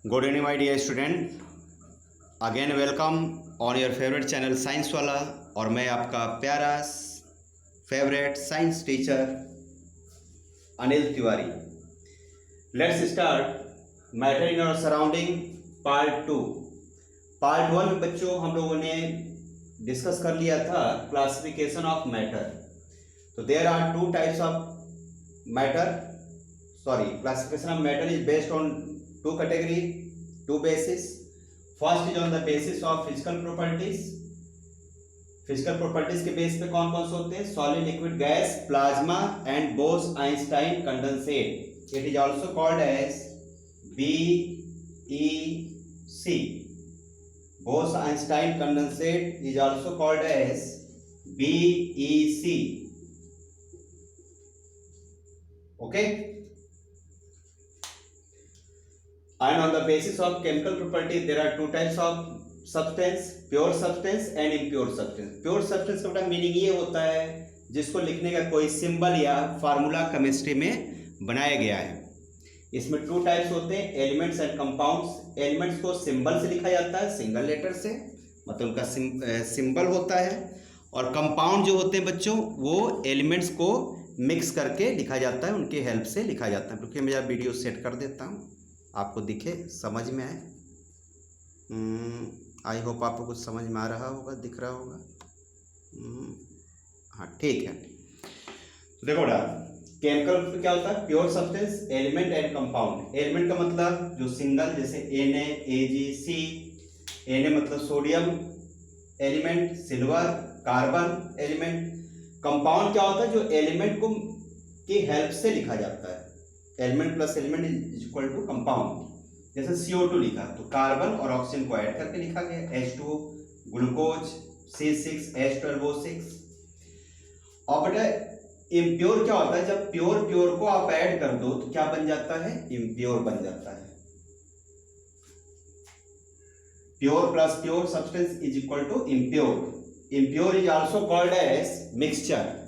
Good evening my dear student, again welcome on your favourite channel science वाला। और मैं आपका प्यारा favourite science teacher Anil Tiwari. Let's start matter in our surrounding part 2। Part 1 में बच्चों हम लोगों ने डिस्कस कर लिया था क्लासिफिकेशन ऑफ मैटर। तो there are two types of matter, classification of matter is based on two bases. First is on the basis of physical properties. Physical properties के बेस पे कौन कौन से होते हैं? Solid, liquid, gas, plasma and Bose Einstein condensate. It is also called as BEC। Bose Einstein condensate is also called as BEC। Okay. And on the basis of chemical properties, there are two types of substance: pure substance and impure substance. Pure substance का meaning ये होता है जिसको लिखने का कोई symbol या formula chemistry में बनाया गया है। इसमें टू टाइप्स होते हैं, एलिमेंट्स एंड कंपाउंड्स। एलिमेंट्स को सिंबल से लिखा जाता है, सिंगल लेटर से, मतलब उनका सिंबल होता है। और कंपाउंड जो होते हैं बच्चों, वो एलिमेंट्स को मिक्स करके लिखा जाता है, उनके हेल्प से लिखा जाता है। क्योंकि मैं यह वीडियो सेट कर देता हूँ, आपको दिखे, समझ में आए। आई होप आपको कुछ समझ में आ रहा होगा, दिख रहा होगा। हाँ, ठीक है। तो देखो बेटा, केमिकल क्या होता है? Pure substance, element and compound. Element का मतलब जो सिंगल, जैसे Na, Ag, C। Na मतलब sodium element, silver, carbon element. Compound क्या होता है? जो एलिमेंट को की हेल्प से लिखा जाता है। Element plus element is equal to compound. जैसे CO2 लिखा तो कार्बन और ऑक्सीजन को ऐड करके लिखा गया, H2, ग्लूकोज, C6H12O6। और बेटा इम्प्योर क्या होता है? जब प्योर को आप ऐड कर दो तो क्या बन जाता है? इम्प्योर बन जाता है। Pure plus pure substance is equal to impure. Impure is also called as mixture.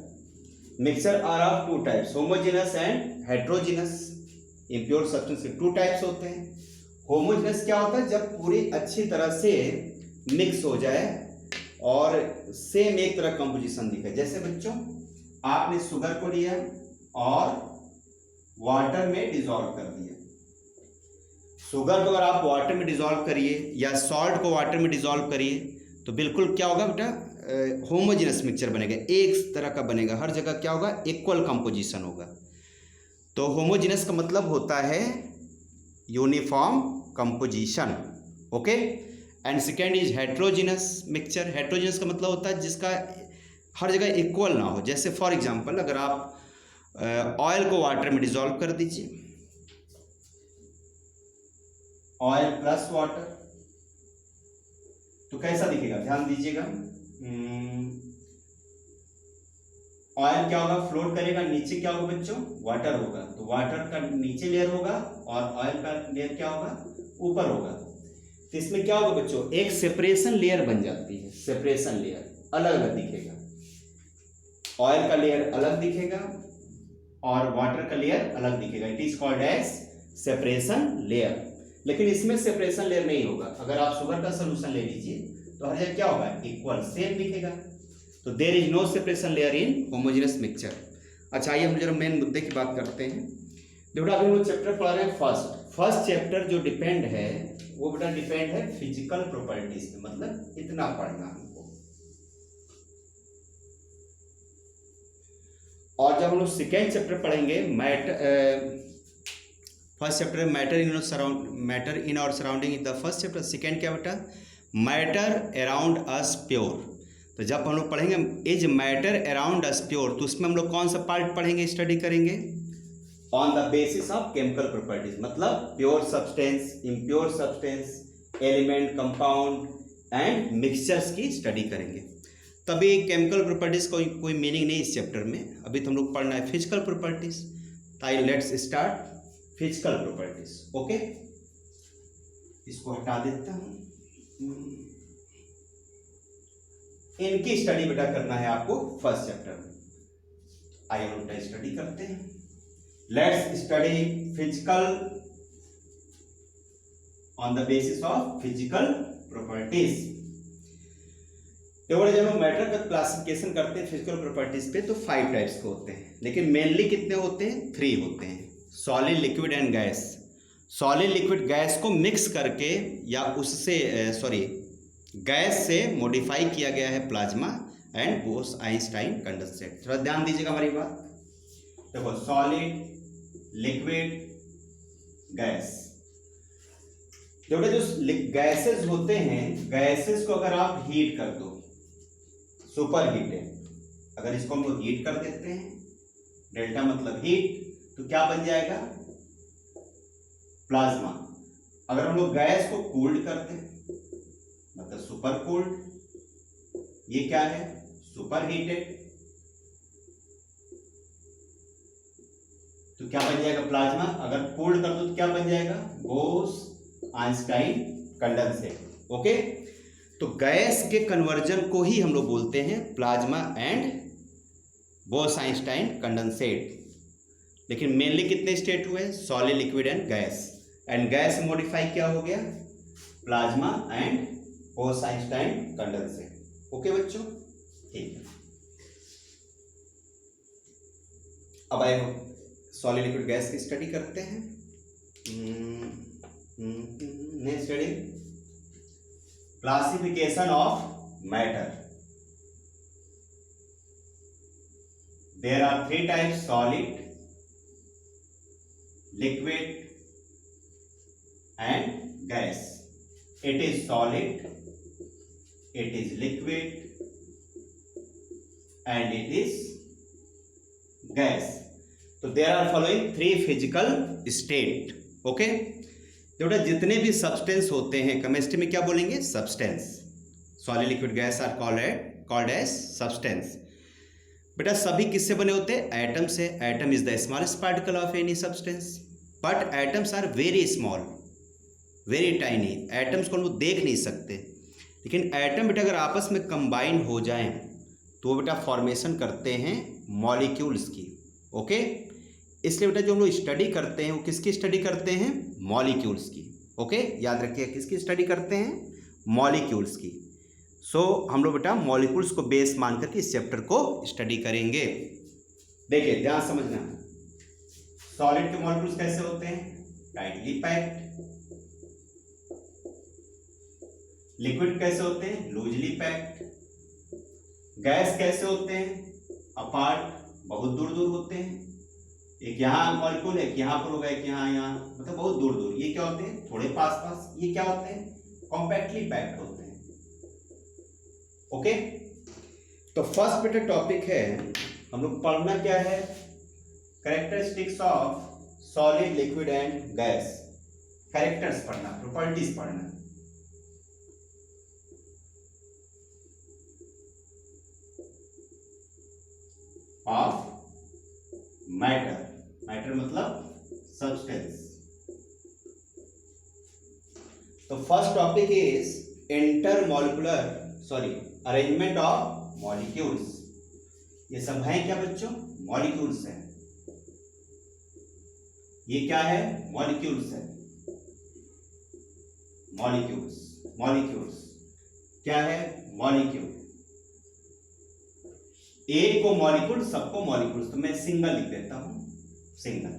Mixture are of two types, homogeneous and heterogeneous. Impure substance के टू टाइप्स होते हैं। होमोजेनस क्या होता है? जब पूरी अच्छी तरह से मिक्स हो जाए और सेम एक तरह कंपोजिशन दिखे। जैसे बच्चों, आपने शुगर को लिया और वाटर में डिसॉल्व कर दिया। शुगर को अगर आप वाटर में डिसॉल्व करिए या सॉल्ट को वाटर में डिसॉल्व करिए तो बिल्कुल क्या होगा बेटा? होमोजेनस मिक्सचर बनेगा, एक तरह का बनेगा। हर जगह क्या होगा? इक्वल कंपोजिशन होगा। तो होमोजेनस का मतलब होता है uniform composition. Okay. And second is heterogeneous mixture. Heterogeneous का मतलब होता है जिसका हर जगह इक्वल ना हो। जैसे फॉर एग्जांपल, अगर आप ऑयल को वाटर में डिसॉल्व कर दीजिए, ऑयल प्लस वाटर, तो कैसा दिखेगा? ध्यान दीजिएगा। ऑयल क्या होगा? फ्लोट करेगा। नीचे क्या होगा बच्चों? वाटर होगा। तो वाटर का नीचे लेयर होगा और ऑयल का लेयर क्या होगा? ऊपर होगा। तो इसमें क्या होगा बच्चों? एक सेपरेशन लेयर बन जाती है। सेपरेशन लेयर अलग अलग दिखेगा। ऑयल का लेयर अलग दिखेगा और वाटर का लेयर अलग दिखेगा। It is called as separation layer. लेकिन इसमें सेपरेशन लेयर नहीं होगा। अगर आप शुगर का सोल्यूशन ले लीजिए तो हर जगह क्या होगा? इक्वल, सेम दिखेगा। तो there is no separation layer in homogeneous mixture. अच्छा, आइए हम जरा मेन मुद्दे की बात करते हैं। देखो, अभी हम लोग चैप्टर पढ़ रहे हैं फर्स्ट चैप्टर जो डिपेंड है वो बेटा डिपेंड है फिजिकल प्रॉपर्टीज पे। मतलब इतना पढ़ना हमको। और जब हम लोग सेकेंड चैप्टर पढ़ेंगे, first chapter matter in our surrounding is the first chapter. Second क्या बेटा? Matter around us pure. तो जब हम लोग पढ़ेंगे is matter around us pure, तो उसमें हम लोग कौन सा पार्ट पढ़ेंगे, स्टडी करेंगे? On the basis of chemical properties. मतलब pure substance, impure substance, element, compound and mixtures की स्टडी करेंगे। तभी केमिकल प्रॉपर्टीज कोई मीनिंग नहीं इस चैप्टर में। अभी तो हम लोग पढ़ना है फिजिकल प्रॉपर्टीज। ताई let's start physical properties. Okay, इसको हटा देता हूं। इनकी स्टडी बेटा करना है आपको फर्स्ट चैप्टर में। आइए हम स्टडी करते हैं। Let's study physical on the basis of physical properties. देखो जब हम मैटर का क्लासिफिकेशन करते हैं फिजिकल प्रॉपर्टीज पे तो 5 टाइप्स के होते हैं, लेकिन मेनली कितने होते हैं? 3 होते हैं, solid, liquid and gas. Solid liquid gas को मिक्स करके या उससे गैस से मॉडिफाई किया गया है प्लाज्मा एंड बोस-आइंस्टाइन कंडेंसेट। थोड़ा ध्यान दीजिएगा हमारी बात। देखो सॉलिड, लिक्विड, गैस। देखो जो गैसेस होते हैं, गैसेस को अगर आप हीट कर दो, सुपर हीट है, अगर इसको हम लोग हीट कर देते हैं, डेल्टा मतलब हीट, तो क्या बन जाएगा? प्लाज्मा। अगर हम लोग गैस को कूल्ड करते हैं मतलब सुपर कूल्ड, ये क्या है? सुपर हीटेड, तो क्या बन जाएगा? प्लाज्मा। अगर कूल्ड कर दो तो क्या बन जाएगा? Bose Einstein condensate. ओके, तो गैस के कन्वर्जन को ही हम लोग बोलते हैं प्लाज्मा एंड बोस-आइंस्टाइन कंडेंसेट। लेकिन मेनली कितने स्टेट हुए? Solid, liquid and gas. And gas modify क्या हो गया? Plasma and Bose Einstein condensate. Okay बच्चों, ठीक है। अब आए सॉलिड, लिक्विड, गैस की स्टडी करते हैं। Next study, classification of matter. There are 3 types, solid, liquid and gas. It is solid, it is liquid and it is gas. So there are following 3 physical state. Okay, बेटा जितने भी substance होते हैं chemistry में क्या बोलेंगे? Substance. Solid, liquid, gas are called as substance. बेटा सभी किससे बने होते हैं? एटम से। Atom is the smallest particle of any substance, but atoms are very small, very tiny. Atoms को हम लोग देख नहीं सकते, लेकिन एटम बेटा अगर आपस में कंबाइन हो जाएं तो बेटा फॉर्मेशन करते हैं मॉलिक्यूल्स की। ओके, इसलिए बेटा जो हम लोग स्टडी करते हैं वो किसकी स्टडी करते हैं? मॉलिक्यूल्स की। ओके, याद रखिए किसकी स्टडी करते हैं? मॉलिक्यूल्स की। सो हम लोग बेटा मॉलिक्यूल्स को बेस मान करके इस चैप्टर को स्टडी करेंगे। देखिए ध्यान समझना, सॉलिड के मॉलिक्यूल्स कैसे होते हैं? Tightly packed. लिक्विड कैसे होते हैं? Loosely packed. गैस कैसे होते हैं? अपार्ट, बहुत दूर दूर होते हैं। एक यहाँ मॉलिक्यूल, एक यहाँ पर होगा, एक यहाँ, मतलब बहुत दूर दूर। ये क्या होते हैं? थोड़े पास पास। ये क्या होते हैं? कॉम्पैक्टली पैक्ड होते हैं। ओके, तो फर्स्ट बेटा टॉपिक है, हम लोग पढ़ना क्या है? Characteristics of solid, liquid and gas. Characters पढ़ना, प्रॉपर्टीज पढ़ना। Of matter. मैटर मतलब सब्सटेंस। तो first topic is arrangement of molecules. ये सब है क्या बच्चों? मॉलिक्यूल्स है। ये क्या है? मॉलिक्यूल्स है। मॉलिक्यूल्स क्या है? मॉलिक्यूल। एक को मॉलिक्यूल, सबको मॉलिक्यूल्स। तो मैं सिंगल लिख देता हूं, सिंगल।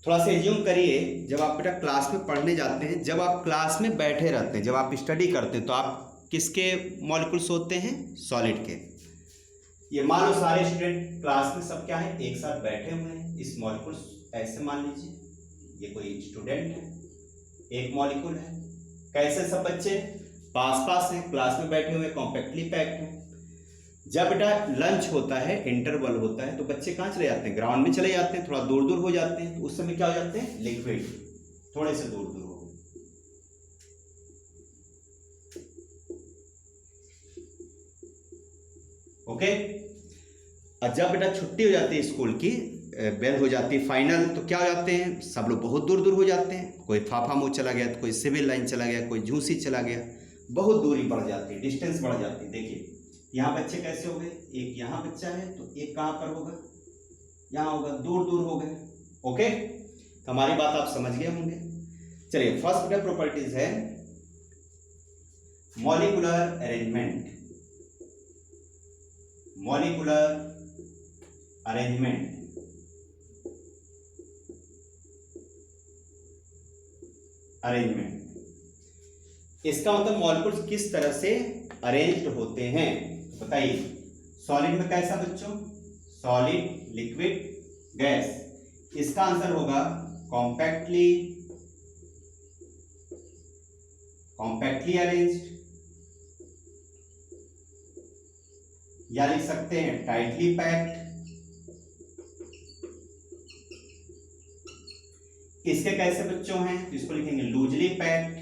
थोड़ा सा एज्यूम करिए, जब आप बेटा क्लास में पढ़ने जाते हैं, जब आप क्लास में बैठे रहते हैं, जब आप स्टडी करते हैं, तो आप किसके मॉलिक्यूल्स होते हैं? सॉलिड के। ये मान लो सारे स्टूडेंट क्लास में सब क्या है? एक साथ बैठे हुए हैं। इस मॉलिक्यूल्स ऐसे मान लीजिए, ये कोई स्टूडेंट है, एक मॉलिक्यूल है। कैसे सब बच्चे? पास पास हैं, क्लास में बैठे हुए, कॉम्पैक्टली पैक्ड हैं। जब बेटा लंच होता है, इंटरवल होता है, तो बच्चे कहाँ चले जाते हैं? ग्राउंड में चले जाते हैं, थोड़ा दूर दूर हो जाते हैं। तो उस समय क्या हो जाते हैं? लिक्विड, थोड़े से दूर दूर हो गए। ओके, और जब बेटा छुट्टी हो जाती है स्कूल की, बेल हो जाती है फाइनल, तो क्या हो जाते हैं? सब लोग बहुत दूर दूर हो जाते हैं। कोई फाफा मुँह चला गया, तो कोई सिविल लाइन चला गया, कोई झूसी चला गया। बहुत दूरी बढ़ जाती है, डिस्टेंस बढ़ जाती है। देखिए यहाँ बच्चे कैसे हो गए? एक यहाँ बच्चा है, तो एक कहाँ पर होगा? यहाँ होगा, दूर दूर हो गए। ओके, तो हमारी बात आप समझ गए होंगे। चलिए फर्स्ट बेटा प्रॉपर्टीज है मॉलिक्यूलर अरेंजमेंट। मॉलिक्यूलर अरेंजमेंट इसका मतलब मॉलिक्यूल्स किस तरह से अरेंज्ड होते हैं बताइए। सॉलिड में कैसा बच्चों, सॉलिड, लिक्विड, गैस। इसका आंसर होगा कॉम्पैक्टली अरेंज्ड, या लिख सकते हैं टाइटली पैक्ड। इसके कैसे बच्चों हैं, इसको लिखेंगे लूजली पैक्ड।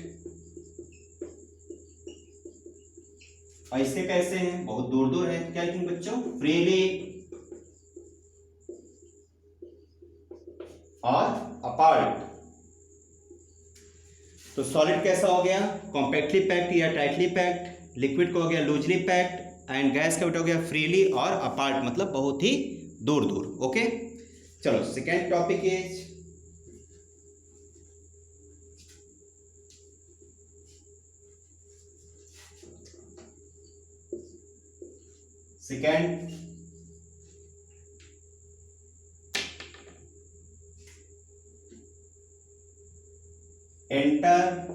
और इसके कैसे हैं, बहुत दूर दूर है, क्या लिखेंगे बच्चों, फ्रीली और अपार्ट। तो सॉलिड कैसा हो गया, कॉम्पैक्टली पैक्ड या टाइटली पैक्ड। लिक्विड को हो गया लूजली पैक्ड एंड गैस का हो गया फ्रीली और अपार्ट, मतलब बहुत ही दूर दूर। ओके चलो second topic is second enter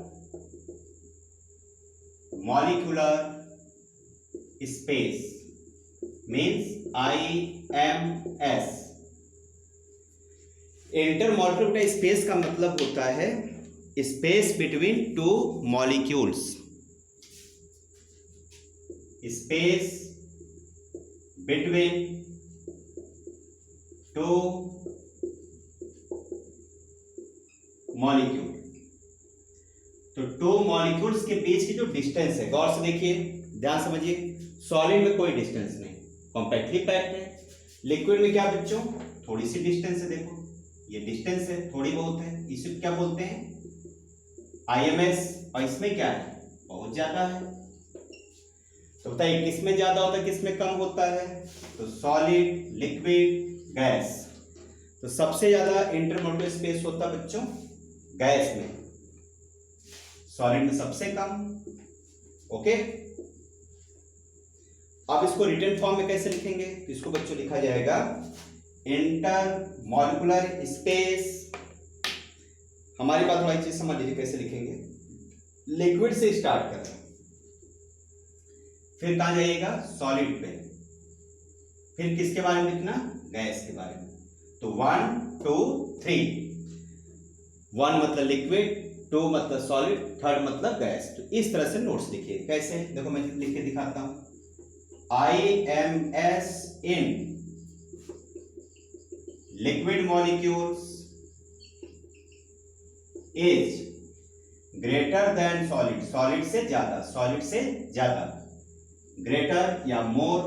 molecular space means IMS। Inter molecular space का मतलब होता है space between two molecules. Space between two molecule. तो टू मॉलिक्यूल्स के बीच की जो डिस्टेंस है, गौर से देखिए, ध्यान समझिए। सॉलिड में कोई डिस्टेंस नहीं, कॉम्पैक्टली पैक्ड है। लिक्विड में क्या बच्चों, थोड़ी सी डिस्टेंस है, देखो ये डिस्टेंस है, थोड़ी बहुत है, इसे क्या बोलते हैं IMS। और इसमें क्या है, बहुत ज्यादा है। तो बताइए किसमें ज्यादा होता है, किसमें कम होता है। तो सॉलिड, लिक्विड, गैस। तो सबसे ज्यादा इंटरमोलिक्यूलर स्पेस होता है बच्चों गैस में, सॉलिड में सबसे कम। ओके अब इसको रिटन फॉर्म में कैसे लिखेंगे, तो इसको बच्चों लिखा जाएगा इंटर मॉलिक्यूलर स्पेस। हमारी बात थोड़ा चीज समझ लीजिए कैसे लिखेंगे। लिक्विड से स्टार्ट कर रहे हैं, फिर कहां जाइएगा, सॉलिड पे, फिर किसके बारे में लिखना, गैस के बारे में। तो 1 2 3, 1 मतलब लिक्विड, 2 मतलब सॉलिड, 3 मतलब गैस। तो इस तरह से नोट्स लिखिए। कैसे, देखो मैं लिख के दिखाता हूं। IMS in liquid molecules is greater than solid, solid से ज्यादा, solid से ज्यादा, greater या more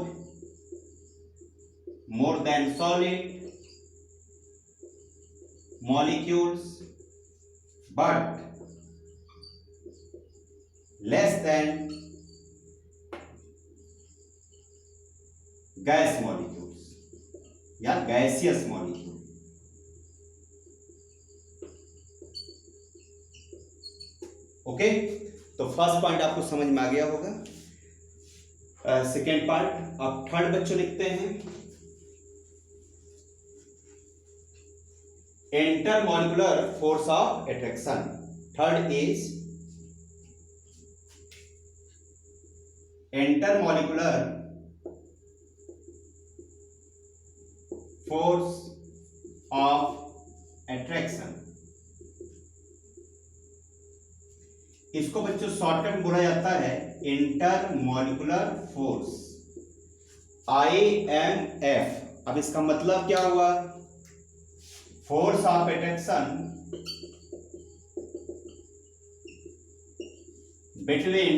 than solid molecules but less than gas molecules या गैसियस मॉलिक्यूल। ओके तो फर्स्ट पॉइंट आपको समझ में आ गया होगा। सेकेंड पार्ट आप थर्ड बच्चों लिखते हैं inter molecular force of attraction. Third is inter molecular force of attraction. इसको बच्चों शॉर्टकट में बोला जाता है इंटर मॉलिक्यूलर फोर्स, IMF। अब इसका मतलब क्या हुआ, force of attraction between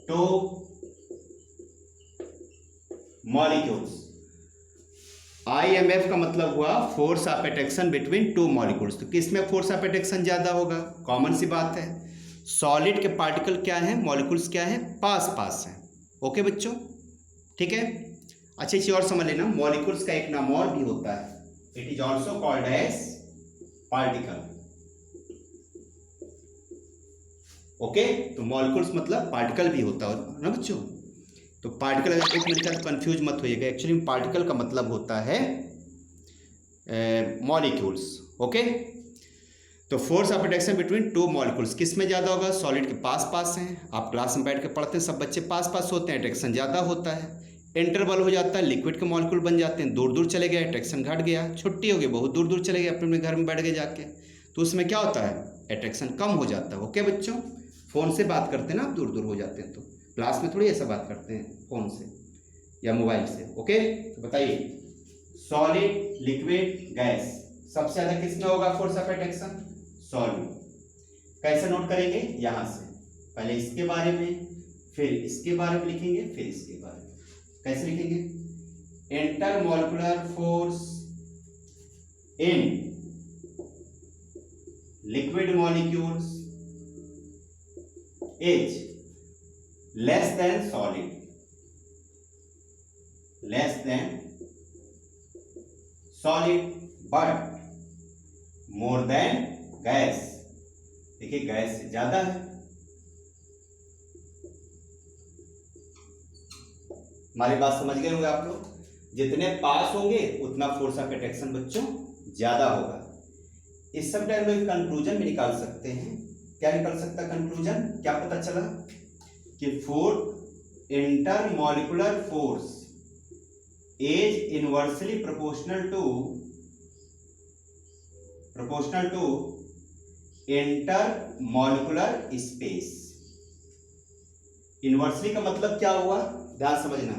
two molecules. IMF का मतलब हुआ force of attraction between two molecules. तो किसमें फोर्स ऑफ अट्रैक्शन ज्यादा होगा, कॉमन सी बात है। सॉलिड के पार्टिकल क्या है, मॉलिक्यूल्स क्या है, पास पास हैं। ओके बच्चों ठीक है। अच्छा चीज और समझ लेना, मॉलिक्यूल्स का एक नाम और भी होता है, it is also called as particle. Okay, तो मॉलिक्यूल्स मतलब पार्टिकल भी होता है ना बच्चों। तो पार्टिकल अगर एक मिनट तक कंफ्यूज मत होइएगा, एक्चुअली पार्टिकल का मतलब होता है मॉलिक्यूल्स। ओके, तो force of attraction between two molecules किस में ज़्यादा होगा? सॉलिड के पास पास हैं, आप क्लास में बैठ के पढ़ते हैं, सब बच्चे पास पास होते हैं, अट्रैक्शन ज़्यादा होता है। इंटरवल हो जाता है, लिक्विड के मॉलिक्यूल बन जाते हैं, दूर दूर चले गए, अट्रैक्शन घट गया, छुट्टी हो गई, बहुत दूर दूर चले गए, अपने घर में बैठ गए जाके, तो उसमें क्या होता है? अट्रैक्शन कम हो जाता है। ओके बच्चों, फ़ोन से बात करते हैं ना, आप दूर दूर हो जाते हैं, तो क्लास में थोड़ी ऐसा बात करते हैं फ़ोन से या मोबाइल से। ओके, तो बताइए सॉलिड, लिक्विड, गैस, सबसे ज़्यादा किस में होगा फोर्स ऑफ अट्रैक्शन? सॉलिड। कैसे नोट करेंगे? यहाँ से पहले इसके बारे में, फिर इसके बारे में लिखेंगे, फिर इसके बारे में। कैसे लिखेंगे? Intermolecular force in liquid molecules is less than solid, less than solid but more than gas. देखिए गैस से ज्यादा है। हमारी बात समझ गए होंगे आप लोग? जितने पास होंगे उतना फोर्स ऑफ अट्रैक्शन बच्चों ज्यादा होगा। इस सब टाइम में कंक्लूजन भी निकाल सकते हैं। क्या निकल सकता है कंक्लूजन? क्या पता चला कि force intermolecular force is inversely proportional to intermolecular space. Inversely का मतलब क्या हुआ? ध्यान समझना,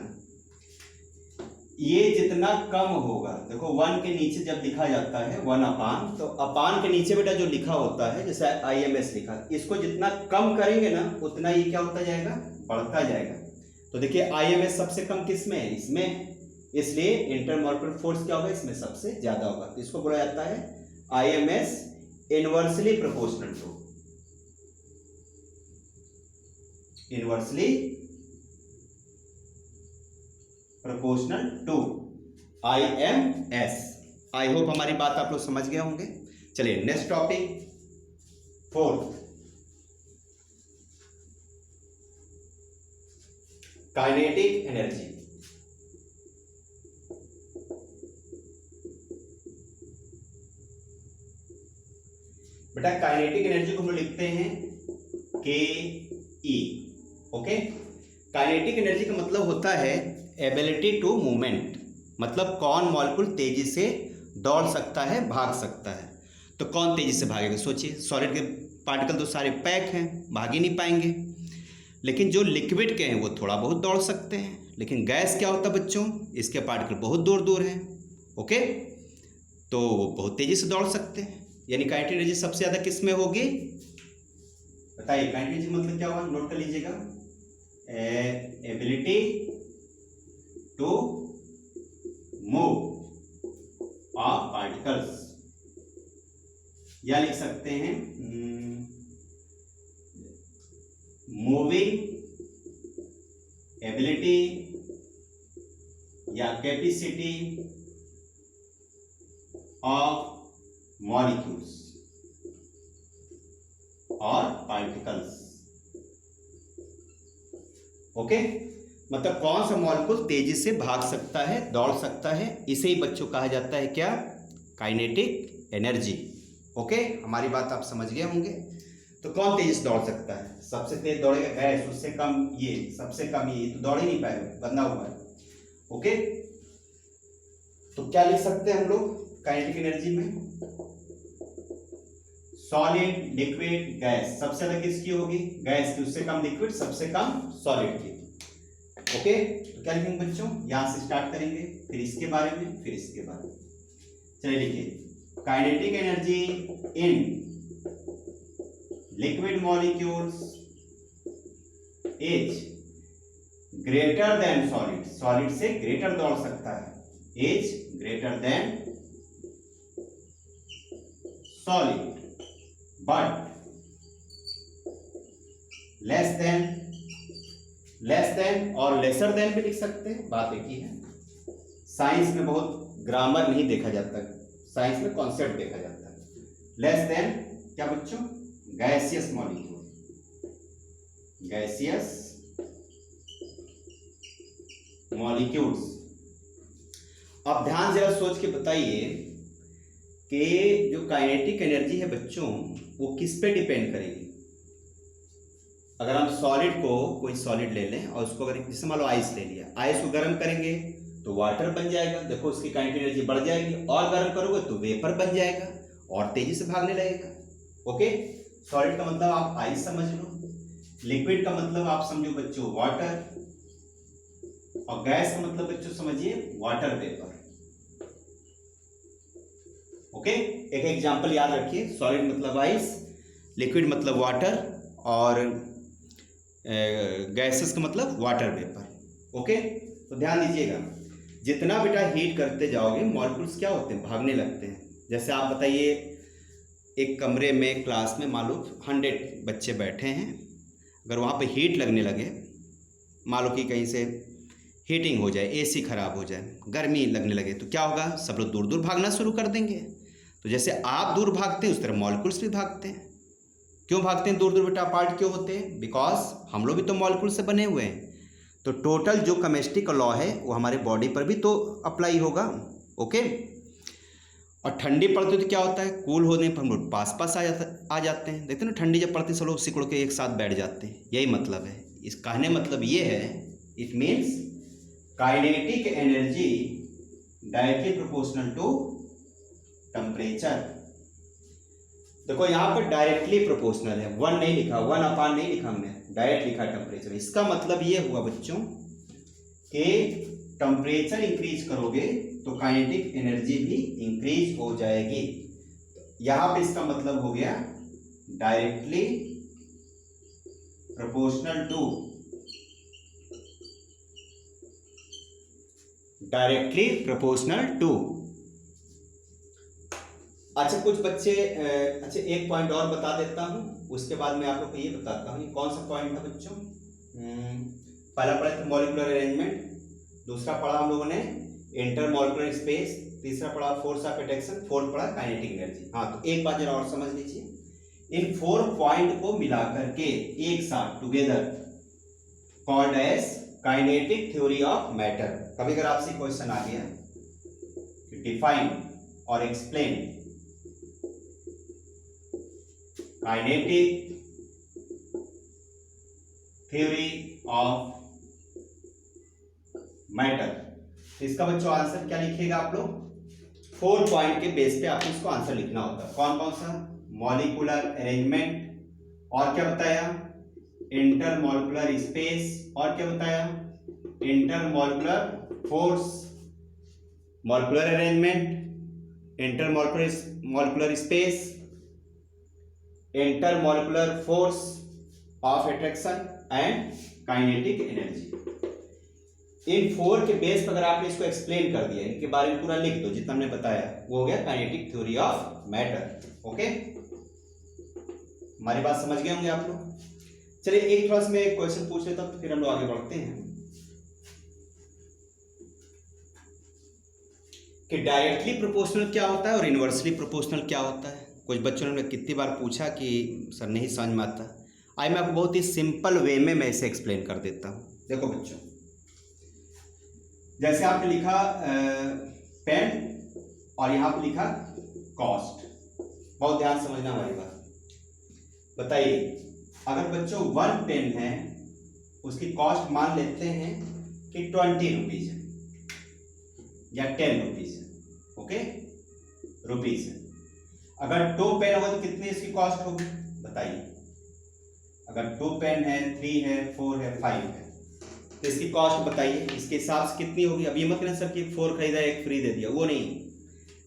ये जितना कम होगा, देखो 1 के नीचे जब लिखा जाता है 1 अपान, तो अपान के नीचे बेटा जो लिखा होता है, जैसे IMS लिखा, इसको जितना कम करेंगे ना उतना ये क्या होता जाएगा? बढ़ता जाएगा। तो देखिए IMS सबसे कम किस में है? इसमें, इसलिए इंटरमॉलिक्यूलर फोर्स क्या होगा? इसमें सबसे ज्यादा होगा। तो इसको बोला जाता है IMS inversely proportional to, inversely proportional to IMS। I hope हमारी बात आप लोग समझ गए होंगे। चलिए next topic, fourth, kinetic energy. बेटा काइनेटिक एनर्जी को हम लोग लिखते हैं KE। ओके, काइनेटिक एनर्जी का मतलब होता है एबिलिटी टू मूवमेंट, मतलब कौन मॉलिक्यूल तेजी से दौड़ सकता है, भाग सकता है। तो कौन तेजी से भागेगा? सोचिए, सॉलिड के पार्टिकल तो सारे पैक हैं, भाग ही नहीं पाएंगे। लेकिन जो लिक्विड के हैं वो थोड़ा बहुत दौड़ सकते हैं। लेकिन गैस क्या होता है बच्चों? इसके पार्टिकल बहुत दूर दूर हैं। ओके, तो वो बहुत तेजी से दौड़ सकते हैं। यानी काइनेटिक एनर्जी सबसे ज्यादा किस में होगी? बताइए काइनेटिक एनर्जी मतलब क्या होगा? नोट कर लीजिएगा, ability to move of particles, या लिख सकते हैं मूविंग एबिलिटी या कैपेसिटी ऑफ मॉलिक्यूल्स और पार्टिकल्स। ओके, मतलब कौन सा मॉलिक्यूल तेजी से भाग सकता है, दौड़ सकता है, इसे ही बच्चों कहा जाता है क्या? Kinetic energy. ओके, हमारी बात आप समझ गए होंगे। तो कौन तेजी से दौड़ सकता है? सबसे तेज दौड़ेगा गैस, उससे कम ये, सबसे कम ये, तो दौड़ ही नहीं पाएगा, बंधा हुआ है। ओके, तो क्या लिख सकते हैं हम लोग काइनेटिक एनर्जी में? Solid, liquid, gas. सबसे ज्यादा किसकी होगी? गैस की, उससे कम लिक्विड, सबसे कम सॉलिड की। ओके, तो क्या लिखेंगे बच्चों? यहां से स्टार्ट करेंगे, फिर इसके बारे में, फिर इसके बारे में। चलिए लिखिए, kinetic energy in liquid molecules is greater than solid. Solid से ग्रेटर दौड़ सकता है, is greater than solid but less than और लेसर देन भी लिख सकते हैं, बात एक ही है। साइंस में बहुत ग्रामर नहीं देखा जाता, साइंस में कॉन्सेप्ट देखा जाता है। लेस देन क्या बच्चों, गैसियस मॉलिक्यूल, गैसियस मॉलिक्यूल्स। अब ध्यान जरा सोच के बताइए कि जो काइनेटिक एनर्जी है बच्चों वो किस पे डिपेंड करेगी। अगर हम सॉलिड को, कोई सॉलिड ले लें और उसको अगर जैसे मान लो आइस ले लिया, आइस को गर्म करेंगे तो वाटर बन जाएगा, देखो उसकी काइनेटिक एनर्जी बढ़ जाएगी, और गर्म करोगे तो वेपर बन जाएगा और तेजी से भागने लगेगा। ओके, सॉलिड का मतलब आप आइस समझ लो, लिक्विड का मतलब आप समझो बच्चों वाटर, और गैस का मतलब बच्चों समझिए वाटर वेपर। ओके, एक एग्जांपल याद रखिए, सॉलिड मतलब आइस, लिक्विड मतलब वाटर, और गैसेस का मतलब वाटर वेपर। ओके, तो ध्यान दीजिएगा, जितना बेटा हीट करते जाओगे मॉलिक्यूल्स क्या होते हैं, भागने लगते हैं। जैसे आप बताइए एक कमरे में, क्लास में मान लो 100 बच्चे बैठे हैं, अगर वहाँ पे हीट लगने लगे, मान लो कि कहीं से हीटिंग हो जाए, एसी खराब हो जाए, गर्मी लगने लगे, तो क्या होगा, सब लोग दूर दूर भागना शुरू कर देंगे। तो जैसे आप दूर भागते हैं उस तरह मॉलिक्यूल्स भी भागते हैं। क्यों भागते हैं दूर दूर बेटा, अपार्ट क्यों होते हैं, बिकॉज हम लोग भी तो मॉलिक्यूल से बने हुए हैं। तो टोटल जो केमिस्ट्री का लॉ है वो हमारे बॉडी पर भी तो अप्लाई होगा। ओके, और ठंडी पड़ती है तो क्या होता है, कूल होने पर हम लोग पास पास आ जाते हैं, देखते हैं ना, ठंडी जब पड़ती है सब लोग सिकुड़ के एक साथ बैठ जाते हैं, यही मतलब है। इस कहने मतलब ये है, it means kinetic energy directly proportional to temperature. देखो यहाँ पर डायरेक्टली प्रोपोर्शनल है, 1 नहीं लिखा, 1/, नहीं लिखा हमने, डायरेक्ट लिखा टेम्परेचर। इसका मतलब ये हुआ बच्चों कि टेम्परेचर इंक्रीज करोगे तो काइनेटिक एनर्जी भी इंक्रीज हो जाएगी। यहाँ पे इसका मतलब हो गया directly proportional to, directly proportional to. अच्छा कुछ बच्चे, अच्छा एक पॉइंट और बता देता हूँ, उसके बाद मैं आप लोग को ये बताता हूँ, कौन सा पॉइंट था बच्चों। पहला पढ़ा था मॉलिक्यूलर अरेंजमेंट, दूसरा पढ़ा हम लोगों ने इंटरमॉलिक्यूलर स्पेस, तीसरा पढ़ा फोर्स ऑफ अट्रैक्शन, फोर्थ पढ़ा काइनेटिक एनर्जी। हाँ, तो एक बात जरा और समझ लीजिए, इन 4 पॉइंट को मिलाकर के एक साथ together called as kinetic theory of matter. कभी अगर आपसे क्वेश्चन आ गया डिफाइन और explain kinetic theory of matter, इसका बच्चों आंसर क्या लिखिएगा आप लोग, 4 पॉइंट के बेस पे आपको इसको आंसर लिखना होता है। कौन कौन सा, मॉलिक्यूलर अरेंजमेंट, और क्या बताया, इंटरमॉलिक्यूलर स्पेस, और क्या बताया, intermolecular force, molecular arrangement, intermolecular space, intermolecular force of attraction and kinetic energy. इन 4 के बेस पर अगर आपने इसको एक्सप्लेन कर दिया, इनके बारे में पूरा लिख दो जितना हमने बताया, वो हो गया kinetic theory of matter. Okay, हमारी बात समझ गए होंगे आप लोग। चलिए एक थोड़ा सा मैं क्वेश्चन पूछ लेता हूं, फिर हम लोग आगे बढ़ते हैं कि डायरेक्टली प्रोपोर्शनल क्या होता है और इनवर्सली प्रोपोर्शनल क्या होता है। कुछ बच्चों ने कितनी बार पूछा कि सर नहीं समझ में आता, आज मैं आपको बहुत ही सिंपल वे में मैं इसे एक्सप्लेन कर देता हूँ। देखो बच्चों, जैसे आपने लिखा पेन और यहाँ पे लिखा कॉस्ट, बहुत ध्यान समझना हमारी बात। बताइए अगर बच्चों 1 पेन है, उसकी कॉस्ट मान लेते हैं कि 20 रुपीज है या 10 रुपीज है, ओके, रुपीज है। अगर 2 पेन होगा तो कितनी इसकी कॉस्ट होगी बताइए। अगर 2 पेन है, 3 है, 4 है, 5 है, तो इसकी कॉस्ट बताइए, इसके हिसाब से कितनी होगी। अब ये मत कहना सर कि 4 खरीदा एक फ्री दे दिया, वो नहीं,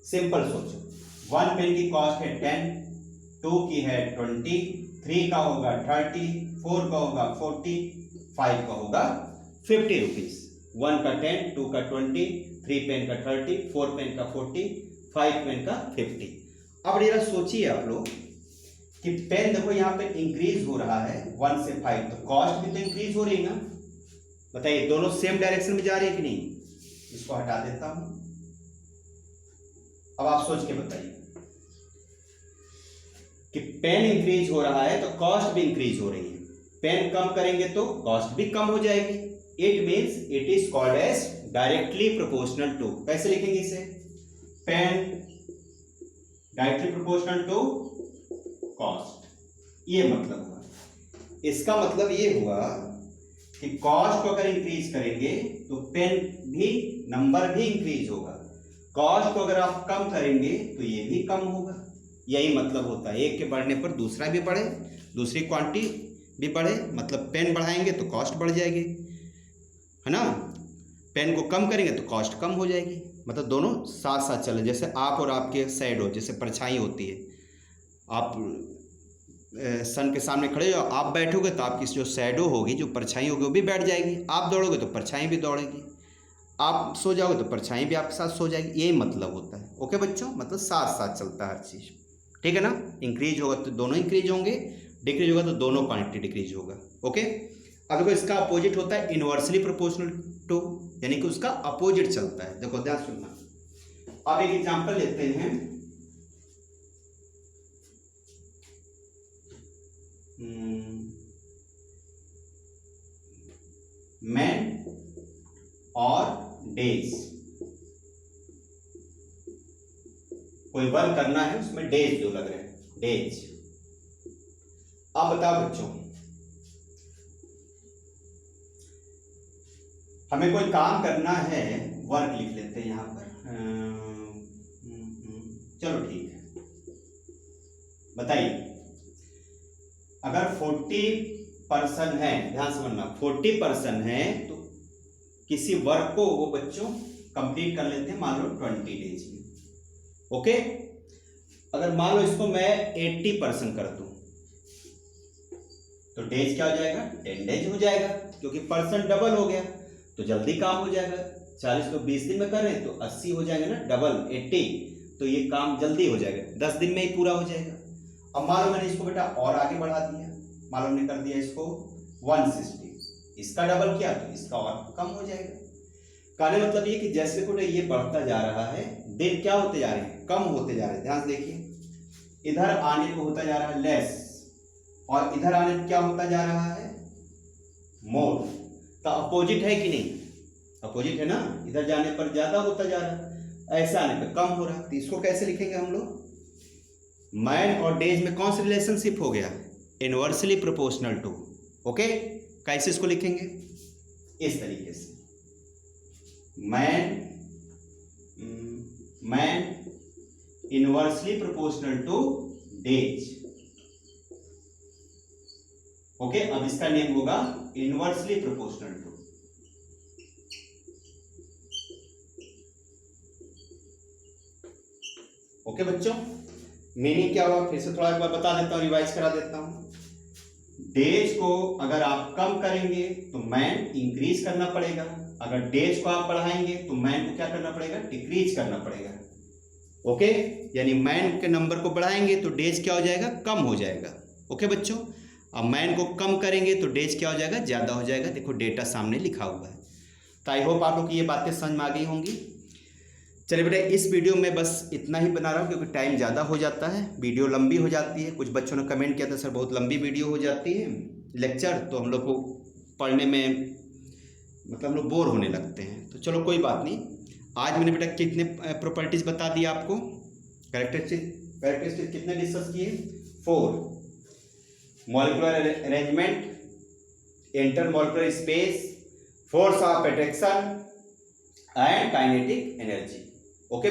सिंपल सोचो। 1 पेन की कॉस्ट है 10, 2 की है 20, 3 का होगा 30, 4 का होगा 40, 5 का होगा 50 रुपीज। 1 का 10, 2 का 20, 3 पेन का 30, 4 पेन का 40, 5 पेन का 50। अब जरा सोचिए आप लोग कि पेन देखो यहाँ पे इंक्रीज हो रहा है 1 से 5, तो कॉस्ट भी तो इंक्रीज हो रही है ना। बताइए दोनों सेम डायरेक्शन में जा रही है कि नहीं। इसको हटा देता हूं, अब आप सोच के बताइए। पेन इंक्रीज हो रहा है तो कॉस्ट भी इंक्रीज हो रही है, पेन कम करेंगे तो कॉस्ट भी कम हो जाएगी। It means it is called as directly proportional to. कैसे लिखेंगे इसे? Pen directly proportional to cost, ये मतलब हुआ। इसका मतलब ये हुआ कि कॉस्ट को अगर इंक्रीज करेंगे तो पेन भी नंबर भी इंक्रीज होगा, कॉस्ट को अगर आप कम करेंगे तो ये भी कम होगा। यही मतलब होता है, एक के बढ़ने पर दूसरा भी बढ़े, दूसरी क्वांटिटी भी बढ़े, मतलब पेन बढ़ाएंगे तो कॉस्ट बढ़ जाएगी, है ना। पेन को कम करेंगे तो कॉस्ट कम हो जाएगी, मतलब दोनों साथ साथ चले। जैसे आप और आपके शैडो, जैसे परछाई होती है, आप सन के सामने खड़े हो, आप बैठोगे तो आपकी जो शैडो होगी, जो परछाई होगी, वो भी बैठ जाएगी। आप दौड़ोगे तो परछाई भी दौड़ेगी, आप सो जाओगे तो परछाई भी आपके साथ सो जाएगी। यही मतलब होता है। ओके बच्चों, मतलब साथ साथ चलता है हर चीज़, ठीक है ना। इंक्रीज होगा तो दोनों इंक्रीज होंगे, डिक्रीज होगा तो दोनों क्वांटिटी डिक्रीज होगा। ओके, अब देखो इसका अपोजिट होता है इनवर्सली प्रोपोर्शनल टू, यानी कि उसका अपोजिट चलता है। देखो ध्यान सुनना। अब एक एग्जांपल लेते हैं। मैन और डेज, कोई वर्क करना है, उसमें डेज जो लग रहे हैं, डेज। अब बताओ बच्चों, हमें कोई काम करना है, वर्क लिख लेते हैं यहां पर। चलो ठीक है, बताइए। अगर 40% है, ध्यान समझना, 40% है तो किसी वर्क को वो बच्चों कंप्लीट कर लेते हैं, मान लो 20 डेज में। ओके, अगर मान लो इसको मैं 80% कर दूं तो डेज क्या हो जाएगा? 10 डेज हो जाएगा, क्योंकि परसेंट डबल हो गया तो जल्दी काम हो जाएगा। 40 को 20 दिन में कर रहे हैं तो 80 हो जाएगा ना, डबल 80, तो ये काम जल्दी हो जाएगा, 10 दिन में ही पूरा हो जाएगा। अब मान लो मैंने इसको बेटा और आगे बढ़ा दिया, मान लो हमने कर दिया इसको 160, इसका डबल किया तो इसका और कम हो जाएगा। कहने मतलब ये कि जैसे बेटा ये बढ़ता जा रहा है, दिन क्या होते जा रहे हैं? कम होते जा रहे हैं। ध्यान से देखिए, इधर आने को होता जा रहा है लेस, और इधर आने को क्या होता जा रहा है? मोर। तो अपोजिट है कि नहीं? अपोजिट है ना, इधर जाने पर ज्यादा होता जा रहा है, ऐसा आने पर कम हो रहा है। तो इसको कैसे लिखेंगे हम लोग? मैन और डेज में कौन सा रिलेशनशिप हो गया? Inversely proportional to. ओके, कैसे इसको लिखेंगे? इस तरीके से, man inversely proportional two days. Okay, अब इसका नेम होगा इनवर्सली प्रोपोर्शनल टू। ओके बच्चों, मीनिंग क्या हुआ? फिर से थोड़ा एक बार बता देता हूं, रिवाइज करा देता हूं। डेज को अगर आप कम करेंगे तो मैन इंक्रीज करना पड़ेगा, अगर डेज को आप बढ़ाएंगे तो मैन को क्या करना पड़ेगा? डिक्रीज करना पड़ेगा। ओके, यानी मैन के नंबर को बढ़ाएंगे तो डेज क्या हो जाएगा? कम हो जाएगा। ओके बच्चों, अब मैन को कम करेंगे तो डेज क्या हो जाएगा? ज़्यादा हो जाएगा। देखो डेटा सामने लिखा हुआ है। तो आई होप आप लोग की ये बातें समझ में आ गई होंगी। चलिए बेटा, इस वीडियो में बस इतना ही बना रहा हूँ, क्योंकि टाइम ज़्यादा हो जाता है, वीडियो लंबी हो जाती है। कुछ बच्चों ने कमेंट किया था सर बहुत लंबी वीडियो हो जाती है लेक्चर, तो हम लोग को पढ़ने में मतलब हम लोग बोर होने लगते हैं। तो चलो कोई बात नहीं, आज मैंने बेटा कितने प्रॉपर्टीज़ बता दिया आपको, कैरेक्टरिस्टिक कितने डिस्कस किए? 4। Molecular arrangement, intermolecular space, force of attraction and kinetic energy. Okay.